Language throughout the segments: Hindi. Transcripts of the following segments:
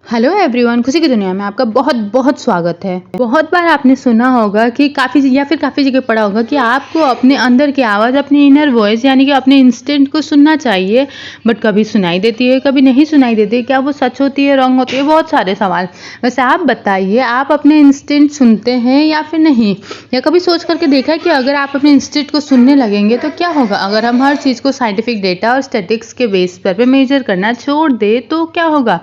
हेलो एवरीवन, खुशी की दुनिया में आपका बहुत बहुत स्वागत है। बहुत बार आपने सुना होगा कि काफ़ी जगह पढ़ा होगा कि आपको अपने अंदर की आवाज़, अपनी इनर वॉइस यानी कि अपने इंस्टिंक्ट को सुनना चाहिए, बट कभी सुनाई देती है, कभी नहीं सुनाई देती। क्या वो सच होती है, रॉन्ग होती है? बहुत सारे सवाल। वैसे आप बताइए, आप अपने इंस्टिंक्ट सुनते हैं या फिर नहीं? या कभी सोच करके देखा है कि अगर आप अपने इंस्टिंक्ट को सुनने लगेंगे तो क्या होगा? अगर हम हर चीज़ को साइंटिफिक डेटा और स्टैटिस्टिक्स के बेस पर मेजर करना छोड़ दे तो क्या होगा?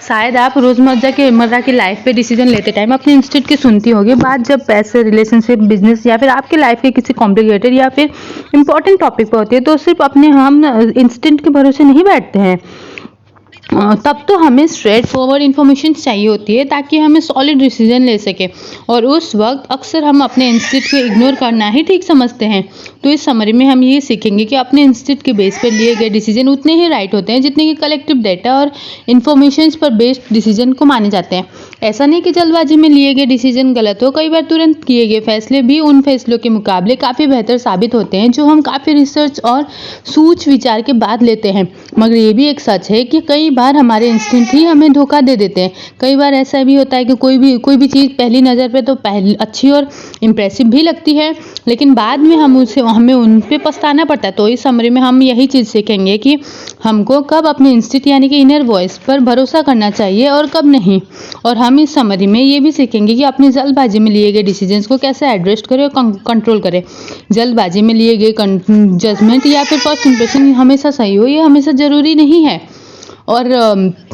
शायद आप रोज़मर्रा की लाइफ पे डिसीजन लेते टाइम अपने इंस्टिंक्ट की सुनती होगी। बात जब पैसे, रिलेशनशिप, बिजनेस या फिर आपकी लाइफ के किसी कॉम्प्लिकेटेड या फिर इंपॉर्टेंट टॉपिक पर होती है तो सिर्फ अपने हम इंस्टिंक्ट के भरोसे नहीं बैठते हैं। तब तो हमें स्ट्रेट फॉरवर्ड इन्फॉर्मेशन चाहिए होती है ताकि हमें सॉलिड डिसीजन ले सके, और उस वक्त अक्सर हम अपने इंस्टिंक्ट को इग्नोर करना ही ठीक समझते हैं। तो इस समरी में हम ये सीखेंगे कि अपने इंस्टिंक्ट के बेस पर लिए गए डिसीजन उतने ही राइट होते हैं जितने कि कलेक्टिव डेटा और इन्फॉर्मेशन पर बेस्ड डिसीजन को माने जाते हैं। ऐसा नहीं कि जल्दबाजी में लिए गए डिसीजन गलत हो, कई बार तुरंत किए गए फैसले भी उन फैसलों के मुकाबले काफ़ी बेहतर साबित होते हैं जो हम काफ़ी रिसर्च और सूझ विचार के बाद लेते हैं। मगर ये भी एक सच है कि कई बार हमारे इंस्टिंक्ट ही हमें धोखा दे देते हैं। कई बार ऐसा भी होता है कि कोई भी चीज़ पहली नज़र पे तो पहली अच्छी और इम्प्रेसिव भी लगती है, लेकिन बाद में हमें उन पे पछताना पड़ता है। तो इस समरी में हम यही चीज़ सीखेंगे कि हमको कब अपने इंस्टिंक्ट यानी कि इनर वॉइस पर भरोसा करना चाहिए और कब नहीं। और हम इस समरी में ये भी सीखेंगे कि अपनी जल्दबाजी में लिए गए डिसीजंस को कैसे एड्रेस करें और कंट्रोल करें। जल्दबाजी में लिए गए जजमेंट या फिर फर्स्ट इंप्रेशन हमेशा सही हो, ये हमेशा ज़रूरी नहीं है। और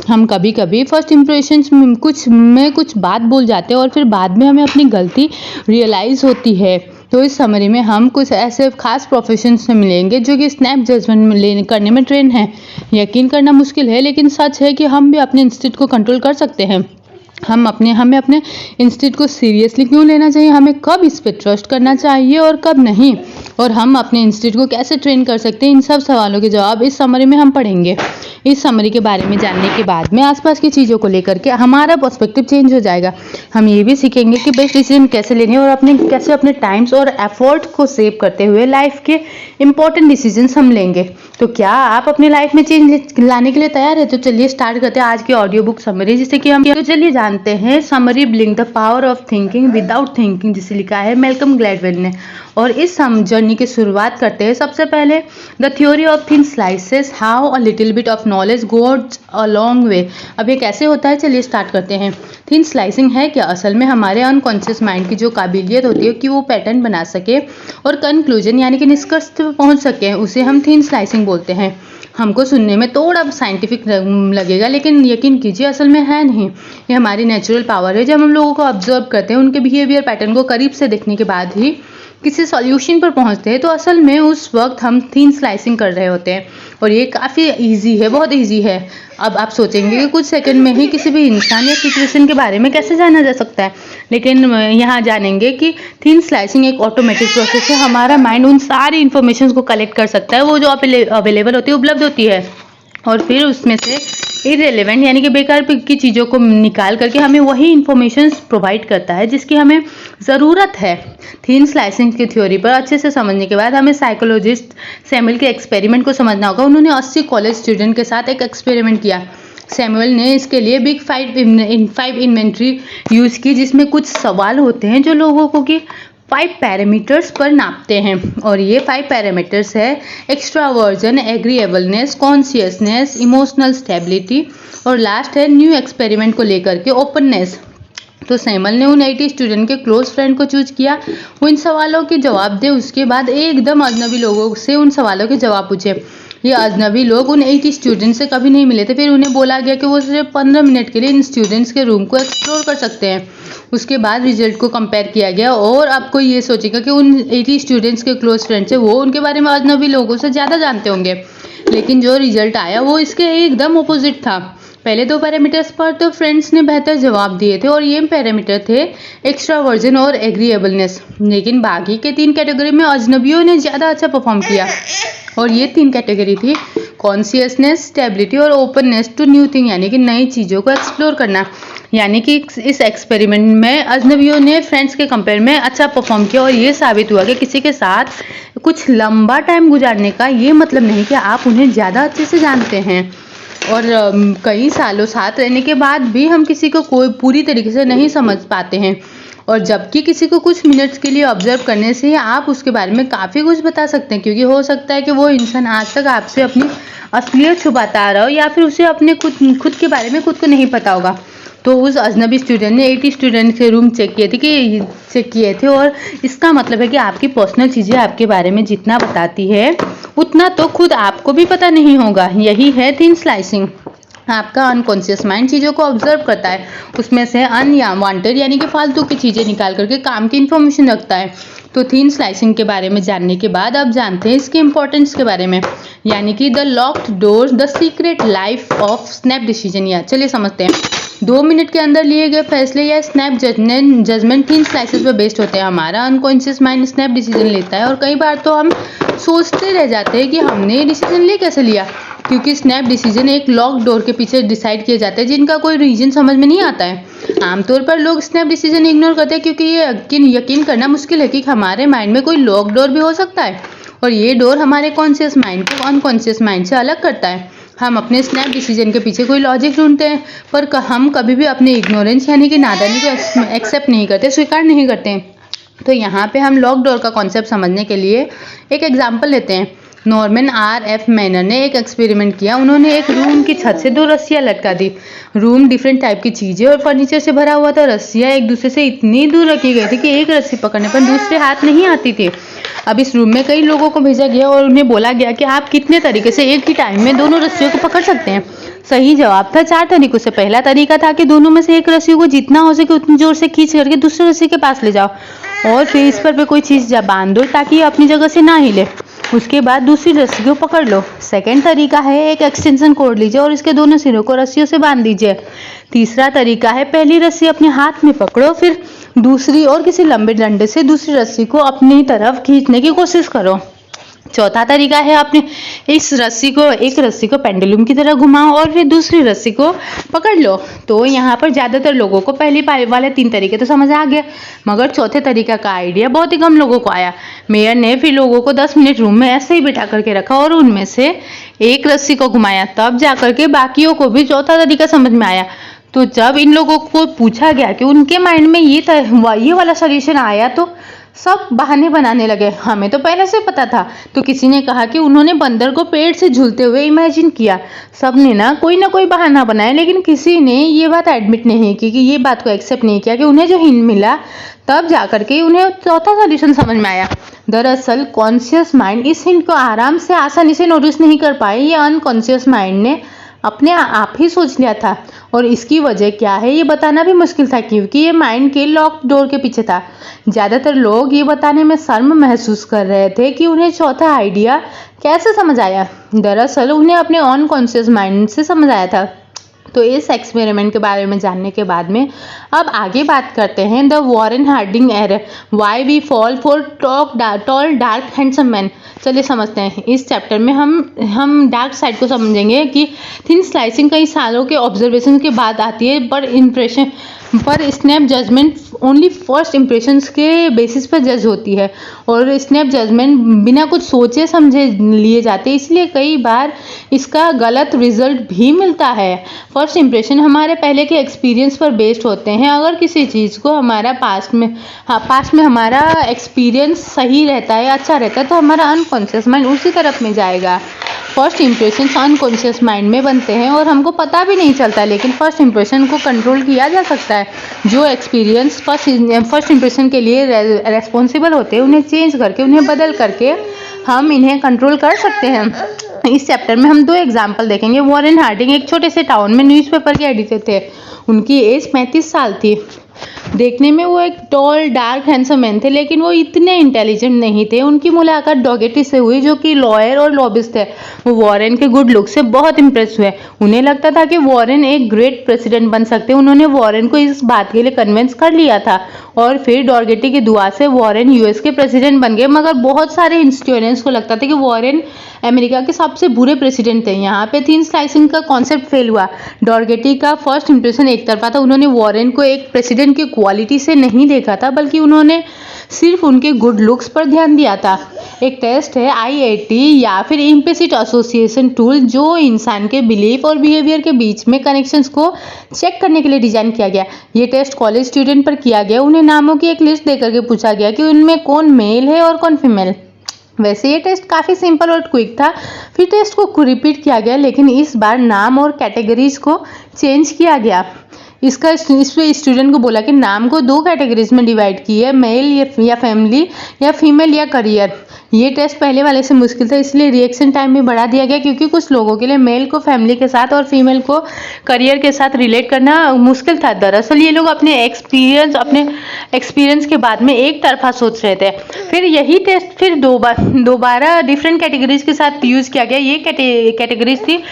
हम कभी कभी फर्स्ट इम्प्रेशंस में कुछ बात बोल जाते हैं और फिर बाद में हमें अपनी गलती रियलाइज़ होती है। तो इस समरी में हम कुछ ऐसे खास प्रोफेशन से मिलेंगे जो कि स्नैप जजमेंट करने में ट्रेन है। यकीन करना मुश्किल है, लेकिन सच है कि हम भी अपने इंस्टिंक्ट को कंट्रोल कर सकते हैं। हमें अपने इंस्टिंक्ट को सीरियसली क्यों लेना चाहिए, हमें कब इस पे ट्रस्ट करना चाहिए और कब नहीं, और हम अपने इंस्टिंक्ट को कैसे ट्रेन कर सकते हैं, इन सब सवालों के जवाब इस समरी में हम पढ़ेंगे। इस समरी के बारे में जानने के बाद में आसपास की चीज़ों को लेकर के हमारा पर्सपेक्टिव चेंज हो जाएगा। हम ये भी सीखेंगे कि बेस्ट डिसीजन कैसे लेने और कैसे अपने टाइम्स और एफर्ट को सेव करते हुए लाइफ के इंपॉर्टेंट डिसीजंस हम लेंगे। तो क्या आप अपनी लाइफ में चेंज लाने के लिए तैयार है? तो चलिए स्टार्ट करते हैं आज की ऑडियो बुक समरी, जिसे कि हम तो चलिए जानते हैं summary building the power of thinking without thinking, जिसे लिखा है मैल्कम ग्लैडवेल ने। और इस जर्नी की शुरुआत करते हैं सबसे पहले the theory of thin slices, how a little bit of knowledge goes a long way. अब ये कैसे होता है, चलिए स्टार्ट करते हैं। थिन स्लाइसिंग है क्या? असल में हमारे अनकॉन्शियस माइंड की जो काबिलियत होती है कि वो पैटर्न बना सके और कंक्लूजन यानी कि निष्कर्ष पे पहुंच सके, उसे हम थिन स्लाइसिंग बोलते हैं। हमको सुनने में थोड़ा साइंटिफिक लगेगा, लेकिन यकीन कीजिए असल में है नहीं। ये हमारी नेचुरल पावर है। जब हम लोगों को ऑब्जर्व करते हैं, उनके बिहेवियर पैटर्न को करीब से देखने के बाद ही किसी सॉल्यूशन पर पहुंचते हैं, तो असल में उस वक्त हम थिन स्लाइसिंग कर रहे होते हैं। और ये काफ़ी इजी है, बहुत इजी है। अब आप सोचेंगे कि कुछ सेकंड में ही किसी भी इंसान या सिचुएशन के बारे में कैसे जाना जा सकता है, लेकिन यहाँ जानेंगे कि थिन स्लाइसिंग एक ऑटोमेटिक प्रोसेस है। हमारा माइंड उन सारी इन्फॉर्मेशन को कलेक्ट कर सकता है, वो जो अवेलेबल होती है, उपलब्ध होती है, और फिर उसमें से इररिलेवेंट यानी कि बेकार की चीज़ों को निकाल करके हमें वही इन्फॉर्मेशन प्रोवाइड करता है जिसकी हमें ज़रूरत है। थिन स्लाइसिंग की थ्योरी पर अच्छे से समझने के बाद हमें साइकोलॉजिस्ट सैमुअल के एक्सपेरिमेंट को समझना होगा। उन्होंने 80 कॉलेज स्टूडेंट के साथ एक एक्सपेरिमेंट किया। सैमुअल ने इसके लिए बिग फाइव इन्वेंट्री यूज़ की, जिसमें कुछ सवाल होते हैं जो लोगों को कि 5 पैरामीटर्स पर नापते हैं। और ये 5 पैरामीटर्स है extraversion, agreeableness, consciousness, emotional stability, और लास्ट है न्यू एक्सपेरिमेंट को लेकर के ओपननेस। तो सैमुअल ने उन 80 स्टूडेंट के क्लोज फ्रेंड को चूज किया, वो इन सवालों के जवाब दे। उसके बाद एकदम अजनबी लोगों से उन सवालों के जवाब पूछे। ये अजनबी लोग उन 80 स्टूडेंट से कभी नहीं मिले थे। फिर उन्हें बोला गया कि वो सिर्फ 15 मिनट के लिए इन स्टूडेंट्स के रूम को एक्सप्लोर कर सकते हैं। उसके बाद रिजल्ट को कंपेयर किया गया, और आपको ये सोचेगा कि उन 80 स्टूडेंट्स के क्लोज फ्रेंड्स है, वो उनके बारे में अजनबी लोगों से ज़्यादा जानते होंगे, लेकिन जो रिजल्ट आया वो इसके एकदम अपोजिट था। पहले 2 पैरामीटर्स पर तो फ्रेंड्स ने बेहतर जवाब दिए थे, और ये पैरामीटर थे एक्स्ट्रावर्जन और एग्रीएबलनेस, लेकिन बाकी के 3 कैटेगरी में अजनबियों ने ज़्यादा अच्छा परफॉर्म किया। और ये 3 कैटेगरी थी कॉन्शियसनेस, स्टेबिलिटी और ओपननेस टू न्यू थिंग, यानी कि नई चीज़ों को एक्सप्लोर करना। यानी कि इस एक्सपेरिमेंट में अजनबियों ने फ्रेंड्स के कंपेयर में अच्छा परफॉर्म किया, और ये साबित हुआ कि किसी के साथ कुछ लंबा टाइम गुजारने का ये मतलब नहीं कि आप उन्हें ज़्यादा अच्छे से जानते हैं। और कई सालों साथ रहने के बाद भी हम किसी को कोई पूरी तरीके से नहीं समझ पाते हैं, और जबकि किसी को कुछ मिनट्स के लिए ऑब्जर्व करने से आप उसके बारे में काफ़ी कुछ बता सकते हैं, क्योंकि हो सकता है कि वो इंसान आज तक आपसे अपनी असलियत छुपाता आ रहा हो, या फिर उसे अपने खुद के बारे में खुद को नहीं पता होगा। तो उस अजनबी स्टूडेंट ने 80 स्टूडेंट के रूम चेक किए थे, और इसका मतलब है कि आपकी पर्सनल चीज़ें आपके बारे में जितना बताती है उतना तो खुद आपको भी पता नहीं होगा। यही है थिन स्लाइसिंग। आपका अनकॉन्शियस माइंड चीज़ों को ऑब्जर्व करता है, उसमें से अनवांटेड यानी कि फालतू की चीज़ें निकाल करके काम की इन्फॉर्मेशन रखता है। तो थिन स्लाइसिंग के बारे में जानने के बाद अब जानते हैं इसके इंपॉर्टेंस के बारे में, यानी कि the locked door, the secret life of snap decision. या चलिए समझते हैं। 2 मिनट के अंदर लिए गए फैसले या स्नैप जजमेंट थिन स्लाइसेस पर बेस्ड होते हैं। हमारा अनकॉन्शियस माइंड स्नैप डिसीजन लेता है, और कई बार तो हम सोचते रह जाते हैं कि हमने डिसीजन ले कैसे लिया, क्योंकि स्नैप डिसीजन एक लॉक डोर के पीछे डिसाइड किए जाते हैं जिनका कोई रीजन समझ में नहीं आता है। आमतौर पर लोग स्नैप डिसीजन इग्नोर करते हैं, क्योंकि ये यकीन करना मुश्किल है कि हमारे माइंड में कोई लॉक डोर भी हो सकता है, और ये डोर हमारे कॉन्शियस माइंड को अनकॉन्शियस माइंड से अलग करता है। हम अपने स्नैप डिसीजन के पीछे कोई लॉजिक ढूंढते हैं, पर हम कभी भी अपने इग्नोरेंस यानी कि नादानी को एक्सेप्ट नहीं करते, स्वीकार नहीं करते। तो यहाँ पे हम लॉक डोर का कॉन्सेप्ट समझने के लिए एक एग्जाम्पल लेते हैं। Norman R.F. मैनर ने एक एक्सपेरिमेंट किया। उन्होंने एक रूम की छत से 2 रस्सियाँ लटका दी। रूम डिफरेंट टाइप की चीज़ें और फर्नीचर से भरा हुआ था। रस्सियाँ एक दूसरे से इतनी दूर रखी गई थी कि एक रस्सी पकड़ने पर दूसरे हाथ नहीं आती थी। अब इस रूम में कई लोगों को भेजा गया और उन्हें बोला गया कि आप कितने तरीके से एक ही टाइम में दोनों रस्सियों को पकड़ सकते हैं। सही जवाब था 4 तरीकों से। पहला तरीका था कि दोनों में से एक रस्सी को जितना हो सके उतनी जोर से खींच करके दूसरे रस्सी के पास ले जाओ, और फिर इस पर कोई चीज़ बांध दो ताकि ये अपनी जगह से ना हिले। उसके बाद दूसरी रस्सी को पकड़ लो। सेकंड तरीका है एक एक्सटेंशन कोर्ड लीजिए और इसके दोनों सिरों को रस्सियों से बांध दीजिए। तीसरा तरीका है पहली रस्सी अपने हाथ में पकड़ो, फिर दूसरी और किसी लंबे डंडे से दूसरी रस्सी को अपनी तरफ खींचने की कोशिश करो। चौथा तरीका है आपने एक रस्सी को पेंडुलम की तरह घुमाओ और फिर दूसरी रस्सी को पकड़ लो। तो यहाँ पर ज़्यादातर लोगों को पहली वाले 3 तरीके तो समझ आ गए, मगर चौथे तरीका का आइडिया बहुत ही कम लोगों को आया। मेयर ने फिर लोगों को 10 मिनट रूम में ऐसे ही बिठा करके रखा और उनमें से एक रस्सी को घुमाया, तब जा करके बाकियों को भी चौथा तरीका समझ में आया। तो जब इन लोगों को पूछा गया कि उनके माइंड में ये वाला सॉल्यूशन आया, तो सब बहाने बनाने लगे, हमें तो पहले से पता था। तो किसी ने कहा कि उन्होंने बंदर को पेड़ से झूलते हुए इमेजिन किया। सब ने ना कोई बहाना बनाया, लेकिन किसी ने ये बात एडमिट नहीं की कि ये बात को एक्सेप्ट नहीं किया कि उन्हें जो हिंट मिला तब जाकर के उन्हें चौथा सॉल्यूशन समझ में आया। दरअसल कॉन्शियस माइंड इस हिंट को आसानी से नोटिस नहीं कर पाए। ये अनकॉन्शियस माइंड ने अपने आप ही सोच लिया था, और इसकी वजह क्या है ये बताना भी मुश्किल था, क्योंकि ये माइंड के लॉक डोर के पीछे था। ज़्यादातर लोग ये बताने में शर्म महसूस कर रहे थे कि उन्हें चौथा आइडिया कैसे समझ आया। दरअसल उन्हें अपने अनकॉन्शियस माइंड से समझ आया था। तो इस एक्सपेरिमेंट के बारे में जानने के बाद में अब आगे बात करते हैं the Warren Harding error, why we fall for tall dark handsome man. चलिए समझते हैं। इस चैप्टर में हम डार्क साइड को समझेंगे कि थिन स्लाइसिंग कई सालों के ऑब्जर्वेशन के बाद आती है, पर snap judgment only first impressions के बेसिस पर जज होती है, और स्नैप जजमेंट बिना कुछ सोचे समझे लिए जाते हैं, इसलिए कई बार इसका गलत रिजल्ट भी मिलता है। फर्स्ट इम्प्रेशन हमारे पहले के एक्सपीरियंस पर बेस्ड होते हैं। अगर किसी चीज़ को हमारा पास्ट में हमारा एक्सपीरियंस सही रहता है, अच्छा रहता है, तो हमारा अनकॉन्शियस माइंड उसी तरफ में जाएगा। फर्स्ट इम्प्रेशन अनकॉन्शियस माइंड में बनते हैं और हमको पता भी नहीं चलता, लेकिन फर्स्ट इम्प्रेशन को कंट्रोल किया जा सकता है। जो एक्सपीरियंस फर्स्ट इम्प्रेशन के लिए रेस्पॉन्सिबल होते हैं, उन्हें चेंज करके, उन्हें बदल करके हम इन्हें कंट्रोल कर सकते हैं। इस चैप्टर में हम 2 एग्जाम्पल देखेंगे। वॉरेन हार्डिंग एक छोटे से टाउन में न्यूज़पेपर के एडिटर थे। उनकी एज 35 साल थी। देखने में वो एक टॉल डार्क हैंडसम मैन थे, लेकिन वो इतने इंटेलिजेंट नहीं थे। उनकी मुलाकात डॉगेटी से हुई, जो कि लॉयर और लॉबिस्ट थे। वो वॉरेन के गुड लुक से बहुत इंप्रेस हुए। उन्हें लगता था कि वॉरेन एक ग्रेट प्रेसिडेंट बन सकते। उन्होंने वॉरेन को इस बात के लिए कन्विंस कर लिया था, और फिर डॉगेटी की दुआ से वॉरेन यूएस के प्रेसिडेंट बन गए। मगर बहुत सारे हिस्टोरियंस को लगता था कि वॉरेन अमेरिका के सबसे बुरे प्रेसिडेंट थे। यहाँ पे थिन स्लाइसिंग का कॉन्सेप्ट फेल हुआ। डॉगेटी का फर्स्ट इंप्रेशन एक तरफा था। उन्होंने वॉरेन को एक प्रेसिडेंट स्टूडेंट की क्वालिटी से नहीं देखा था, बल्कि उन्होंने सिर्फ उनके गुड लुक्स पर ध्यान दिया था। एक टेस्ट है IAT या फिर इम्प्लिसिट एसोसिएशन टूल, जो इंसान के बिलीफ और बिहेवियर के बीच में कनेक्शंस को चेक करने के लिए डिजाइन किया गया। ये टेस्ट कॉलेज स्टूडेंट पर किया गया। उन्हें नामों की एक लिस्ट देकर के पूछा गया कि उनमें कौन मेल है और कौन फीमेल। वैसे ये टेस्ट काफ़ी सिंपल और क्विक था। फिर टेस्ट को रिपीट किया गया, लेकिन इस बार नाम और कैटेगरीज को चेंज किया गया। इसमें स्टूडेंट को बोला कि नाम को 2 कैटेगरीज में डिवाइड किए, मेल या फैमिली या फीमेल या करियर। ये टेस्ट पहले वाले से मुश्किल था, इसलिए रिएक्शन टाइम भी बढ़ा दिया गया, क्योंकि कुछ लोगों के लिए मेल को फैमिली के साथ और फीमेल को करियर के साथ रिलेट करना मुश्किल था। दरअसल ये लोग अपने एक्सपीरियंस के बाद में एक तरफा सोच रहे थे। फिर यही टेस्ट फिर दोबारा डिफरेंट कैटेगरीज के साथ यूज किया गया। ये कैटेगरीज थी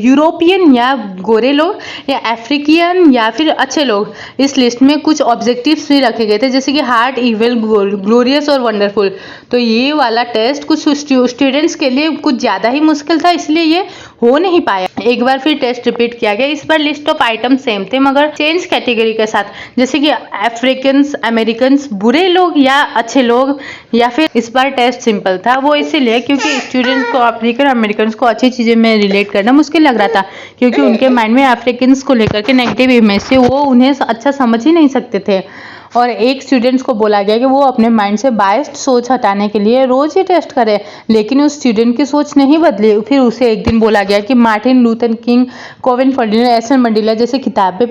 यूरोपियन या गोरे लोग, या अफ्रीकन, या फिर अच्छे लोग। इस लिस्ट में कुछ ऑब्जेक्टिव्स भी रखे गए थे, जैसे कि हार्ट, इविल, ग्लोरियस और वंडरफुल। तो ये वाला टेस्ट कुछ स्टूडेंट्स के लिए कुछ ज़्यादा ही मुश्किल था, इसलिए ये हो नहीं पाया। एक बार फिर टेस्ट रिपीट किया गया। इस बार लिस्ट ऑफ आइटम सेम थे, मगर चेंज कैटेगरी के साथ, जैसे कि अफ्रीकन्स, अमेरिकन्स, बुरे लोग या अच्छे लोग। या फिर इस बार टेस्ट सिंपल था, वो इसीलिए क्योंकि स्टूडेंट्स को अफ्रीकन अमेरिकन्स को अच्छी चीज़ें में रिलेट करना मुश्किल लग रहा था, क्योंकि उनके माइंड में अफ्रीकन्स को लेकर के नेगेटिव इमेज से वो उन्हें अच्छा समझ ही नहीं सकते थे। और एक स्टूडेंट्स को बोला गया कि वो अपने माइंड से बायस्ड सोच हटाने के लिए रोज ही टेस्ट करे, लेकिन उस स्टूडेंट की सोच नहीं बदली। फिर उसे एक दिन बोला गया कि मार्टिन लूथर किंग, कोविन फर्डिनेंड, एल्सन मंडेला जैसे किताबें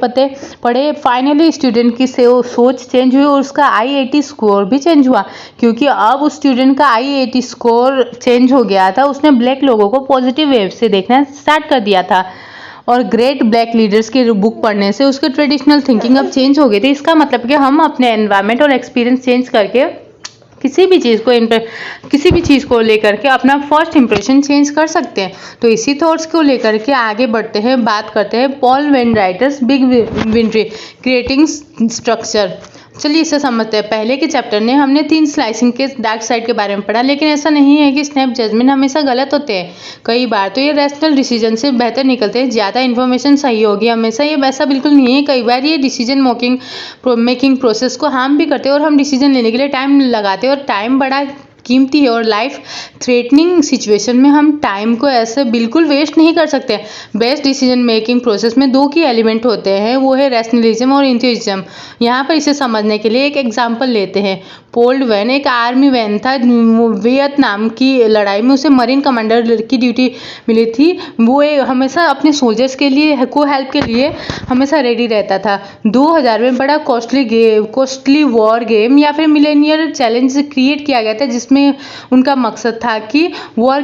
पढ़े। फाइनली स्टूडेंट की सोच चेंज हुई और उसका IAT स्कोर भी चेंज हुआ, क्योंकि अब उस स्टूडेंट का IAT स्कोर चेंज हो गया था। उसने ब्लैक लोगों को पॉजिटिव वेव से देखना स्टार्ट कर दिया था, और ग्रेट ब्लैक लीडर्स की बुक पढ़ने से उसके ट्रेडिशनल थिंकिंग अब चेंज हो गई थी। इसका मतलब कि हम अपने एनवायरनमेंट और एक्सपीरियंस चेंज करके किसी भी चीज़ को लेकर के अपना फर्स्ट इंप्रेशन चेंज कर सकते हैं। तो इसी थॉट्स को लेकर के आगे बढ़ते हैं, बात करते हैं Paul when writers big विंट्री creating structure. चलिए इसे समझते हैं। पहले के चैप्टर में हमने 3 स्लाइसिंग के डार्क साइड के बारे में पढ़ा, लेकिन ऐसा नहीं है कि स्नैप जजमेंट हमेशा गलत होते हैं। कई बार तो ये रैशनल डिसीजन से बेहतर निकलते हैं। ज़्यादा इन्फॉर्मेशन सही होगी हमेशा, ये वैसा बिल्कुल नहीं है। कई बार ये डिसीजन मेकिंग प्रोसेस को हार्म भी करते हैं, और हम डिसीजन लेने के लिए टाइम लगाते हैं, और टाइम बड़ा कीमती है। और लाइफ थ्रेटनिंग सिचुएशन में हम टाइम को ऐसे बिल्कुल वेस्ट नहीं कर सकते। बेस्ट डिसीजन मेकिंग प्रोसेस में 2 की एलिमेंट होते हैं, वो है रैशनलिज्म और इंट्यूइज्म। यहाँ पर इसे समझने के लिए एक एग्जांपल लेते हैं। पोल्ड वैन एक आर्मी वैन था। वियतनाम की लड़ाई में उसे मरीन कमांडर की ड्यूटी मिली थी। वो हमेशा अपने सोल्जर्स के लिए हेल्प के लिए हमेशा रेडी रहता था। 2000 में बड़ा कॉस्टली वॉर गेम या फिर मिलेनियर चैलेंज क्रिएट किया गया था, जिसमें उनका मकसद था कि वॉर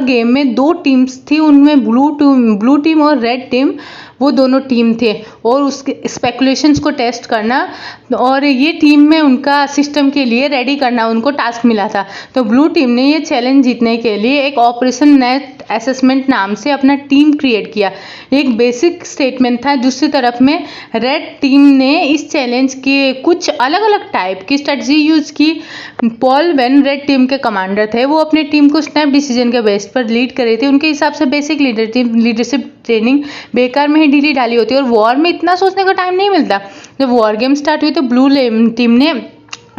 गेम में 2 टीम्स थी, उनमें ब्लू टीम और रेड टीम, वो दोनों टीम थे, और उसके स्पेकुलेशंस को टेस्ट करना, और ये टीम में उनका सिस्टम के लिए रेडी करना उनको टास्क मिला था। तो ब्लू टीम ने ये चैलेंज जीतने के लिए एक ऑपरेशन नेट असेसमेंट नाम से अपना टीम क्रिएट किया। एक बेसिक स्टेटमेंट था। दूसरी तरफ में रेड टीम ने इस चैलेंज के कुछ अलग अलग टाइप की स्ट्रेटजी यूज की। पॉल वेन रेड टीम के कमांडर थे, वो अपनी टीम को स्नैप डिसीजन के बेस पर लीड कर रही थी। उनके हिसाब से बेसिक लीडरशिप ट्रेनिंग बेकार में ही ढीली डाली होती है, और वॉर में इतना सोचने का टाइम नहीं मिलता। जब वॉर गेम स्टार्ट हुई तो ब्लू टीम ने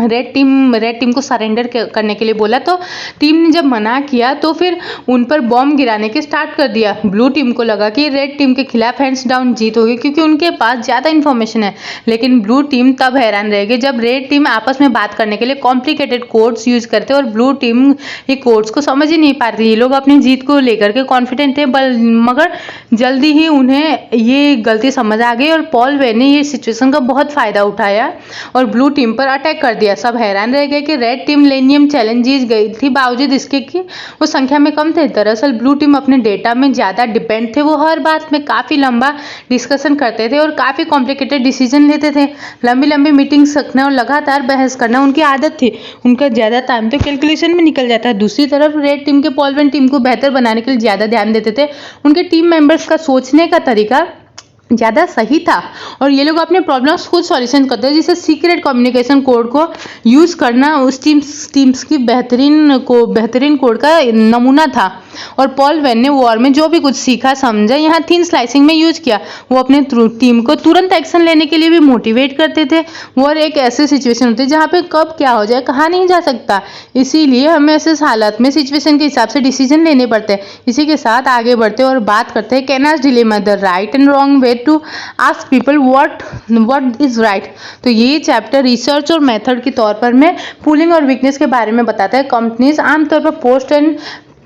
रेड टीम को सरेंडर करने के लिए बोला, तो टीम ने जब मना किया तो फिर उन पर बॉम्ब गिराने के स्टार्ट कर दिया। ब्लू टीम को लगा कि रेड टीम के खिलाफ हैंड्स डाउन जीत होगी, क्योंकि उनके पास ज़्यादा इन्फॉर्मेशन है। लेकिन ब्लू टीम तब हैरान रह गई जब रेड टीम आपस में बात करने के लिए कॉम्प्लिकेटेड कोड्स यूज करते, और ब्लू टीम ये कोड्स को समझ ही नहीं पा रही। ये लोग अपनी जीत को लेकर के कॉन्फिडेंट थे, मगर जल्दी ही उन्हें ये गलती समझ आ गई, और पॉल वेन ने ये सिचुएशन का बहुत फ़ायदा उठाया और ब्लू टीम पर अटैक कर दिया। सब हैरान रह गए कि रेड टीम लेनियम चैलेंज जीत गई थी, बावजूद इसके कि वो संख्या में कम थे। दरअसल ब्लू टीम अपने डेटा में ज़्यादा डिपेंड थे। वो हर बात में काफ़ी लंबा डिस्कशन करते थे और काफ़ी कॉम्प्लिकेटेड डिसीजन लेते थे। लंबी मीटिंग्स रखना और लगातार बहस करना उनकी आदत थी। उनका ज़्यादा टाइम तो कैलकुलेशन में निकल जाता है। दूसरी तरफ रेड टीम के पॉल वेन टीम को बेहतर बनाने के लिए ज़्यादा ध्यान देते थे। उनके टीम मेंबर्स का सोचने का तरीका ज़्यादा सही था और ये लोग अपने प्रॉब्लम्स खुद सॉल्यूशन करते हैं, जिसे सीक्रेट कम्युनिकेशन कोड को यूज़ करना उस टीम्स की बेहतरीन कोड का नमूना था। और पॉल वेन ने वॉर में जो भी कुछ सीखा समझा यहाँ थिन स्लाइसिंग में यूज किया। वो अपने टीम को तुरंत एक्शन लेने के लिए भी मोटिवेट करते थे। वॉर एक ऐसी सिचुएशन होती है जहाँ पे कब क्या हो जाए कहा नहीं जा सकता, इसीलिए हमें ऐसे हालात में सिचुएशन के हिसाब से डिसीजन लेने पड़ते हैं। इसी के साथ आगे बढ़ते और बात करते हैं केनास dilemma, the right and wrong way to ask people what is right. तो ये चैप्टर रिसर्च और मेथड के तौर पर मैं पूलिंग और वीकनेस के बारे में बताता है। कंपनीज आमतौर पर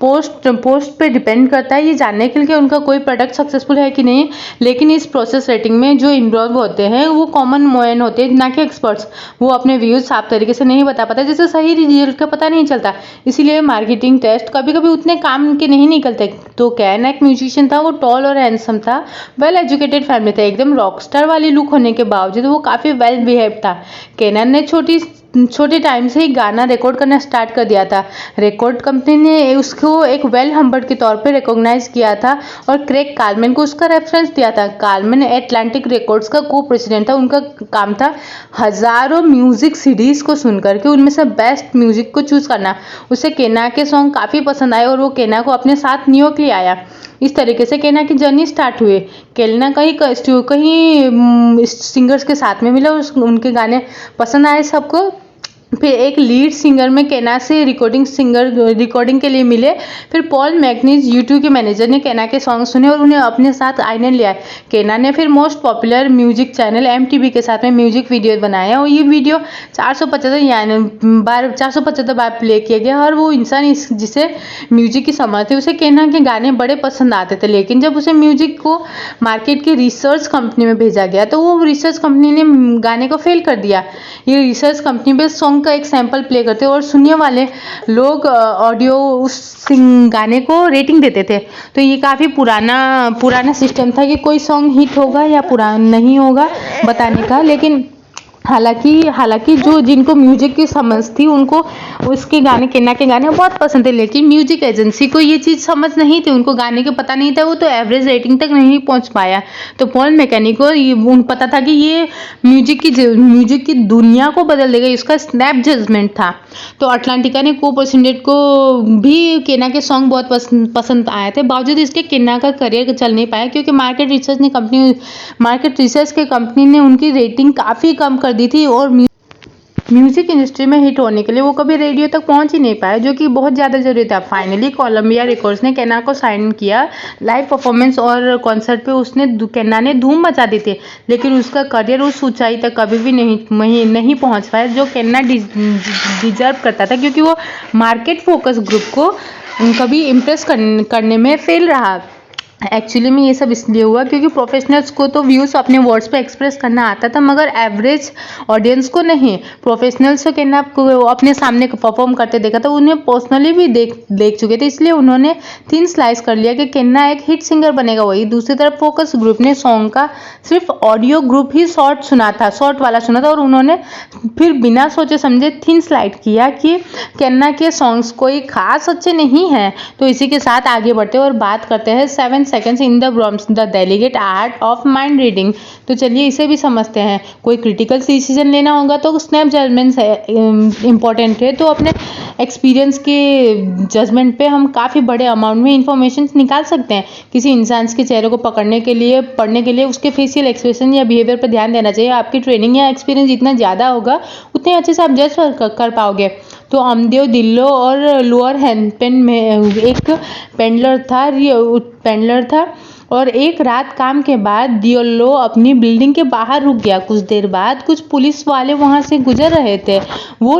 पोस्ट पे डिपेंड करता है ये जानने के लिए कि उनका कोई प्रोडक्ट सक्सेसफुल है कि नहीं, लेकिन इस प्रोसेस रेटिंग में जो इन्वॉल्व होते हैं वो कॉमन मैन होते हैं, ना कि एक्सपर्ट्स। वो अपने व्यूज साफ तरीके से नहीं बता पाते, जिससे सही रिजल्ट का पता नहीं चलता। इसीलिए मार्केटिंग टेस्ट कभी कभी उतने काम के नहीं निकलते। तो कैन एक म्यूजिशियन था, वो टॉल और हैंडसम था, वेल एजुकेटेड फैमिली था, एकदम रॉकस्टार वाली लुक होने के बावजूद वो काफ़ी वेल बिहेव था। केनन ने छोटे टाइम से ही गाना रिकॉर्ड करना स्टार्ट कर दिया था। रिकॉर्ड कंपनी ने उसको एक वेल हम्बर्ड के तौर पे रिकॉग्नाइज किया था और क्रेग कार्लमैन को उसका रेफरेंस दिया था। कार्लमैन एटलांटिक रिकॉर्ड्स का को प्रेसिडेंट था। उनका काम था हजारों म्यूजिक सीडीज को सुनकर के उनमें से बेस्ट म्यूजिक को चूज करना। उसे केना के सॉन्ग काफ़ी पसंद आए और वो केना को अपने साथ न्यूयॉर्क ले आया। इस तरीके से केना की जर्नी स्टार्ट हुई। केना कहीं सिंगर्स के साथ में मिला, उनके गाने पसंद आए सबको। फिर एक लीड सिंगर में केना से रिकॉर्डिंग के लिए मिले। फिर पॉल मैकनीज यूट्यूब के मैनेजर ने केना के सॉन्ग सुने और उन्हें अपने साथ आइलैंड ले आए। केना ने फिर most popular music channel MTV के साथ में म्यूजिक वीडियो बनाया और ये वीडियो 475 बार प्ले किया गया। और वो इंसान जिसे म्यूजिक की समझ थी उसे केना के गाने बड़े पसंद आते थे, लेकिन जब उसे म्यूजिक को मार्केट की रिसर्च कंपनी में भेजा गया तो वो रिसर्च कंपनी ने गाने को फेल कर दिया। ये रिसर्च कंपनी पे सॉन्ग का एक सैंपल प्ले करते और सुनने वाले लोग ऑडियो उस गाने को रेटिंग देते थे। तो ये काफ़ी पुराना सिस्टम था कि कोई सॉन्ग हिट होगा या पुराना नहीं होगा बताने का। लेकिन हालांकि जो जिनको म्यूजिक की समझ थी उनको उसके गाने केना के गाने बहुत पसंद थे, लेकिन म्यूजिक एजेंसी को ये चीज़ समझ नहीं थी, उनको गाने के पता नहीं था, वो तो एवरेज रेटिंग तक नहीं पहुंच पाया। तो पॉल मैकनी को ये पता था कि ये म्यूजिक की दुनिया को बदल देगा, इसका स्नैप जजमेंट था। तो अटलांटिका ने को प्रेसिडेंट को भी केना के सॉन्ग बहुत पसंद आए थे, बावजूद इसके केना का करियर चल नहीं पाया क्योंकि मार्केट रिसर्च के कंपनी ने उनकी रेटिंग काफ़ी कम कर दी थी और म्यूजिक इंडस्ट्री में हिट होने के लिए वो कभी रेडियो तक पहुंच ही नहीं पाया, जो कि बहुत ज़्यादा जरूरी था। फाइनली कोलंबिया रिकॉर्ड्स ने केना को साइन किया। लाइव परफॉर्मेंस और कॉन्सर्ट पे केना ने धूम मचा दी थी, लेकिन उसका करियर उस ऊंचाई तक कभी भी नहीं पहुंच पाया जो केना डिजर्व करता था, क्योंकि वो मार्केट फोकस ग्रुप को कभी इम्प्रेस करने में फेल रहा। एक्चुअली में ये सब इसलिए हुआ क्योंकि प्रोफेशनल्स को तो व्यूज़ अपने वर्ड्स पे एक्सप्रेस करना आता था, मगर एवरेज ऑडियंस को नहीं। प्रोफेशनल्स को केना को अपने सामने परफॉर्म करते देखा था, उन्हें पर्सनली भी देख चुके थे, इसलिए उन्होंने थिन स्लाइस कर लिया कि केना एक हिट सिंगर बनेगा। वही दूसरी तरफ फोकस ग्रुप ने सॉन्ग का सिर्फ ऑडियो ग्रुप ही शॉर्ट वाला सुना था और उन्होंने फिर बिना सोचे समझे थिन स्लाइड किया कि केना के सॉन्ग्स कोई खास अच्छे नहीं हैं। तो इसी के साथ आगे बढ़ते और बात करते हैं 7 seconds in the Brahms, the delicate art of mind reading। तो चलिए इसे भी समझते हैं। कोई क्रिटिकल डिसीजन लेना होगा तो स्नैप जजमेंट इम्पॉर्टेंट है। तो अपने एक्सपीरियंस के जजमेंट पे हम काफ़ी बड़े अमाउंट में इंफॉर्मेशन निकाल सकते हैं। किसी इंसान के चेहरे को पढ़ने के लिए उसके फेशियल एक्सप्रेशन या बिहेवियर पर ध्यान देना चाहिए। आपकी ट्रेनिंग या एक्सपीरियंस जितना ज़्यादा होगा उतने अच्छे से आप जज कर पाओगे। तो अमदेव दिल्लो और लोअर हैम्पटन में एक पेंडलर था और एक रात काम के बाद दिल्लो अपनी बिल्डिंग के बाहर रुक गया। कुछ देर बाद कुछ पुलिस वाले वहां से गुजर रहे थे। वो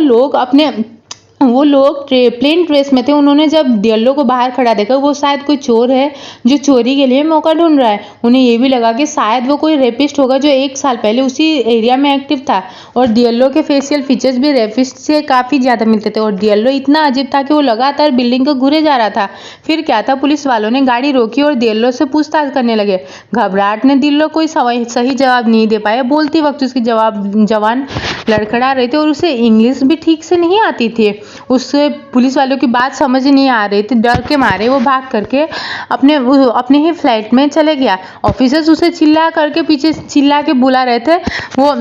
लोग प्लेन ड्रेस में थे। उन्होंने जब दिल्लो को बाहर खड़ा देखा, वो शायद कोई चोर है जो चोरी के लिए मौका ढूंढ रहा है। उन्हें ये भी लगा कि शायद वो कोई रेपिस्ट होगा जो 1 साल पहले उसी एरिया में एक्टिव था। और दिल्लो के फेशियल फीचर्स भी रेपिस्ट से काफ़ी ज़्यादा मिलते थे। और दिल्लो इतना अजीब था कि वो लगातार बिल्डिंग को घूरे जा रहा था। फिर क्या था, पुलिस वालों ने गाड़ी रोकी और दिल्लो से पूछताछ करने लगे। घबराहट ने दिल्लो कोई सही जवाब नहीं दे पाया। बोलती वक्त उसकी जवान लड़खड़ा रहे थे और उसे इंग्लिश भी ठीक से नहीं आती थी। उससे पुलिस वालों की बात समझ नहीं आ रही थी, डर के मारे वो भाग करके अपने ही फ्लैट में चले गया। ऑफिसर्स उसे चिल्ला करके पीछे चिल्ला के बुला रहे थे। वो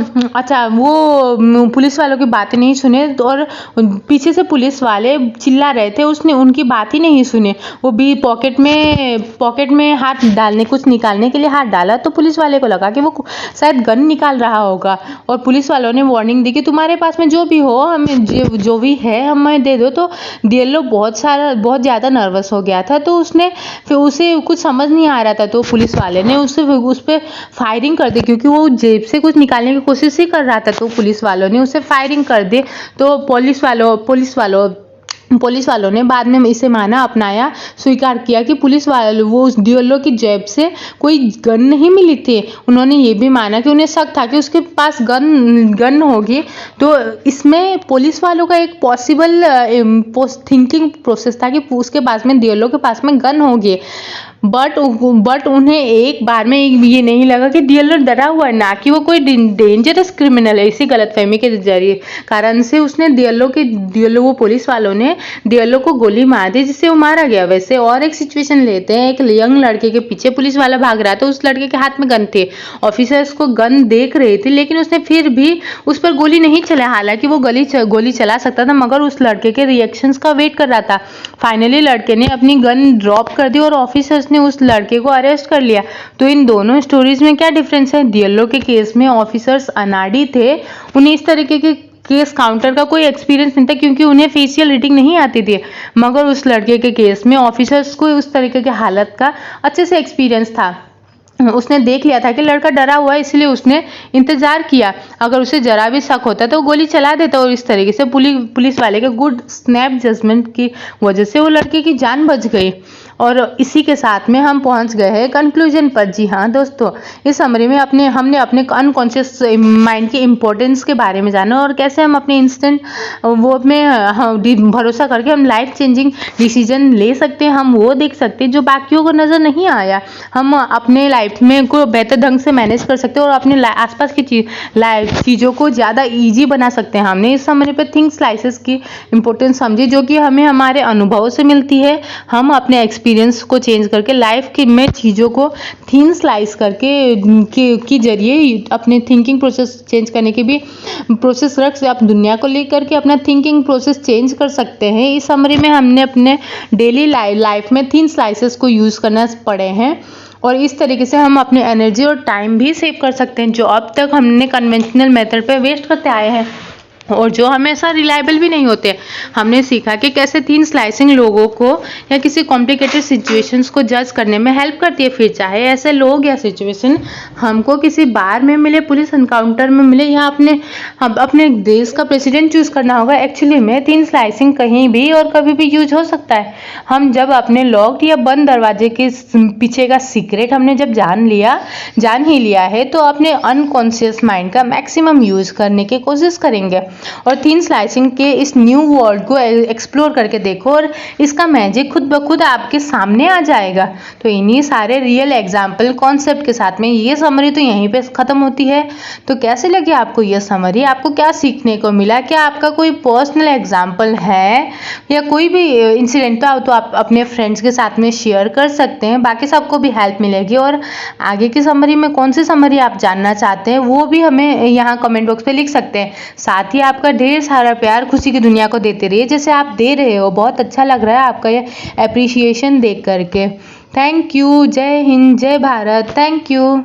पुलिस वालों की बातें नहीं सुने और पीछे से पुलिस वाले चिल्ला रहे थे, उसने उनकी बात ही नहीं सुनी। वो भी पॉकेट में हाथ डालने, कुछ निकालने के लिए हाथ डाला तो पुलिस वाले को लगा कि वो शायद गन निकाल रहा होगा और पुलिस वालों ने वार्निंग दी कि तुम्हारे पास में जो भी हो, हमें जो भी है हमें दे दो। तो डिएलो बहुत ज़्यादा नर्वस हो गया था, तो फिर उसे कुछ समझ नहीं आ रहा था, तो पुलिस वाले ने उस पर फायरिंग कर दी, क्योंकि वो जेब से कुछ निकालने की कोशिश ही कर रहा था। तो पुलिस वालों ने उसे फायरिंग कर दी। तो पुलिस वालों ने बाद में इसे माना, अपनाया, स्वीकार किया कि वो उस डिएलो की जेब से कोई गन नहीं मिली थी। उन्होंने ये भी माना कि उन्हें शक था कि उसके पास गन होगी। तो इसमें पुलिस वालों का एक पॉसिबल थिंकिंग प्रोसेस था कि उसके पास में डिएलो के पास में गन होगी। बट उन्हें एक बार में ये नहीं लगा कि डिएलो डरा हुआ है, ना कि वो कोई डेंजरस क्रिमिनल है। इसी गलतफहमी के जरिए कारण से वो पुलिस वालों ने डिएलो को गोली मार दी, जिससे वो मारा गया। वैसे और एक सिचुएशन लेते हैं। एक यंग लड़के के पीछे पुलिस वाला भाग रहा था, उस लड़के के हाथ में गन थे। ऑफिसर्स को गन देख रहे थे, लेकिन उसने फिर भी उस पर गोली नहीं चला। हालांकि वो गोली चला सकता था, मगर उस लड़के के रिएक्शंस का वेट कर रहा था। फाइनली लड़के ने अपनी गन ड्रॉप कर दी और ऑफिसर्स ने उस लड़के को अरेस्ट कर लिया। तो इन दोनों स्टोरीज में क्या डिफरेंस है? डिएलो के केस में ऑफिसर्स अनाड़ी थे, उन्हें इस तरीके के केस काउंटर का कोई एक्सपीरियंस नहीं था, क्योंकि उन्हें फेशियल रीडिंग नहीं आती थी। मगर उस लड़के के केस में ऑफिसर्स को उस तरीके की हालत का अच्छे से एक्सपीरियंस था। उसने देख लिया था कि लड़का डरा हुआ है, इसलिए उसने इंतजार किया। अगर उसे जरा भी शक होता तो वो गोली चला देता। और इस तरीके से पुलिस वाले के गुड स्नैप जजमेंट की वजह से वो लड़के की जान बच गई। और इसी के साथ में हम पहुंच गए हैं कंक्लूजन पर। जी हाँ दोस्तों, इस समरी में हमने अपने अनकॉन्शियस माइंड की इम्पोर्टेंस के बारे में जाना और कैसे हम अपने इंस्टेंट भरोसा करके हम लाइफ चेंजिंग डिसीजन ले सकते हैं। हम वो देख सकते हैं जो बाकियों को नज़र नहीं आया। हम अपने लाइफ में को बेहतर ढंग से मैनेज कर सकते हैं और अपने आसपास की चीज़ों को ज़्यादा ईजी बना सकते हैं। हमने इस समरी पे थिंक स्लाइसेस की इम्पोर्टेंस समझी, जो कि हमें हमारे अनुभवों से मिलती है। हम अपने एक्सपीरियंस को चेंज करके लाइफ के में चीज़ों को थिन स्लाइस करके की जरिए अपने थिंकिंग प्रोसेस चेंज करने की भी प्रोसेस रख से आप दुनिया को लेकर के अपना थिंकिंग प्रोसेस चेंज कर सकते हैं। इस समरी में हमने अपने डेली लाइफ में थिन स्लाइसेस को यूज़ करना पड़े हैं और इस तरीके से हम अपनी एनर्जी और टाइम भी सेव कर सकते हैं, जो अब तक हमने कन्वेंशनल मेथड पे वेस्ट करते आए हैं और जो हमेशा रिलायबल भी नहीं होते। हमने सीखा कि कैसे थिन स्लाइसिंग लोगों को या किसी कॉम्प्लिकेटेड सिचुएशंस को जज करने में हेल्प करती है। फिर चाहे ऐसे लोग या सिचुएशन हमको किसी बार में मिले, पुलिस एनकाउंटर में मिले या अपने देश का प्रेसिडेंट चूज करना होगा, एक्चुअली में थिन स्लाइसिंग कहीं भी और कभी भी यूज हो सकता है। हम जब अपने लॉक्ड या बंद दरवाजे के पीछे का सीक्रेट हमने जब जान ही लिया है, तो अपने अनकॉन्शियस माइंड का मैक्सिमम यूज करने की कोशिश करेंगे और थिन स्लाइसिंग के इस न्यू वर्ल्ड को एक्सप्लोर करके देखो और इसका मैजिक खुद ब खुद आपके सामने आ जाएगा। तो इन्हीं सारे रियल एग्जाम्पल कॉन्सेप्ट के साथ में ये समरी तो यहीं पे ख़त्म होती है। तो कैसे लगी आपको ये समरी? आपको क्या सीखने को मिला? क्या आपका कोई पर्सनल एग्जाम्पल है या कोई भी इंसिडेंट तो आप अपने फ्रेंड्स के साथ में शेयर कर सकते हैं, बाकी सबको भी हेल्प मिलेगी। और आगे की समरी में कौन सी समरी आप जानना चाहते हैं वो भी हमें यहाँ कमेंट बॉक्स पे लिख सकते हैं। साथ ही आपका ढेर सारा प्यार खुशी की दुनिया को देते रहिए जैसे आप दे रहे हो। बहुत अच्छा लग रहा है आपका ये एप्रिसिएशन देख करके। Thank you. जय हिंद, जय भारत। Thank you.